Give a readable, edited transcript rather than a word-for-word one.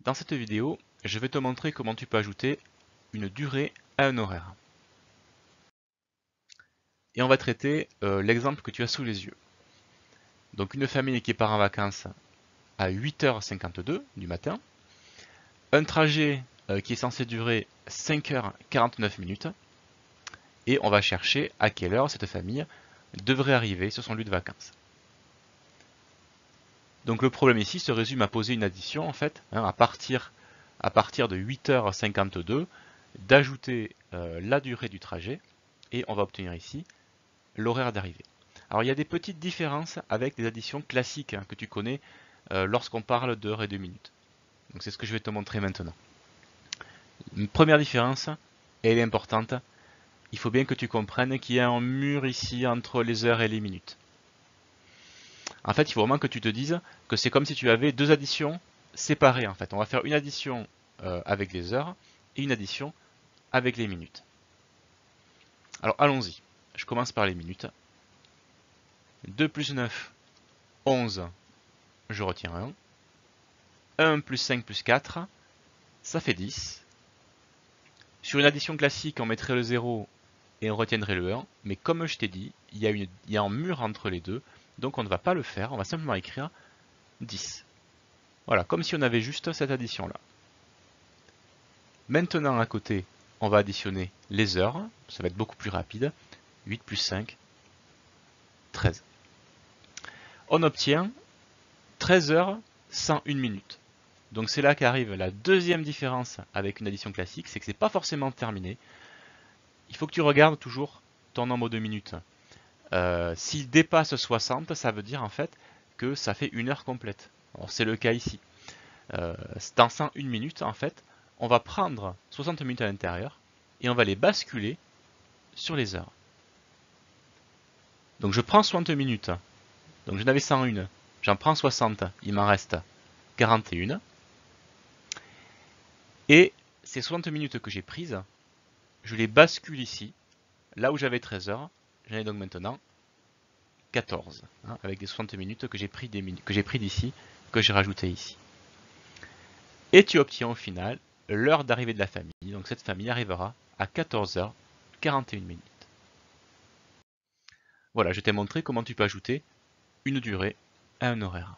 Dans cette vidéo, je vais te montrer comment tu peux ajouter une durée à un horaire. Et on va traiter l'exemple que tu as sous les yeux. Donc une famille qui part en vacances à 8h52 du matin, un trajet qui est censé durer 5h49 minutes, et on va chercher à quelle heure cette famille devrait arriver sur son lieu de vacances. Donc le problème ici se résume à poser une addition en fait, à partir de 8h52, d'ajouter la durée du trajet, et on va obtenir ici l'horaire d'arrivée. Alors il y a des petites différences avec les additions classiques que tu connais lorsqu'on parle d'heures et de minutes. Donc c'est ce que je vais te montrer maintenant. Une première différence, et elle est importante, il faut bien que tu comprennes qu'il y a un mur ici entre les heures et les minutes. En fait, il faut vraiment que tu te dises que c'est comme si tu avais deux additions séparées. En fait, on va faire une addition avec les heures et une addition avec les minutes. Alors allons-y. Je commence par les minutes. 2 plus 9, 11. Je retiens 1. 1 plus 5 plus 4, ça fait 10. Sur une addition classique, on mettrait le 0 et on retiendrait le 1. Mais comme je t'ai dit, il y a un mur entre les deux. Donc on ne va pas le faire. On va simplement écrire 10. Voilà, comme si on avait juste cette addition-là. Maintenant, à côté, on va additionner les heures. Ça va être beaucoup plus rapide. 8 plus 5, 13. On obtient 13 heures 101 minutes. Donc c'est là qu'arrive la deuxième différence avec une addition classique, c'est que c'est pas forcément terminé. Il faut que tu regardes toujours ton nombre de minutes. S'il dépasse 60, ça veut dire en fait que ça fait une heure complète. C'est le cas ici. Dans 101 minutes, en fait, on va prendre 60 minutes à l'intérieur et on va les basculer sur les heures. Donc je prends 60 minutes. Donc j'en avais 101. J'en prends 60. Il m'en reste 41. Et ces 60 minutes que j'ai prises, je les bascule ici, là où j'avais 13 heures. J'en ai donc maintenant 14, avec les 60 minutes que j'ai pris d'ici, que j'ai rajouté ici. Et tu obtiens au final l'heure d'arrivée de la famille. Donc cette famille arrivera à 14h41 minutes. Voilà, je t'ai montré comment tu peux ajouter une durée à un horaire.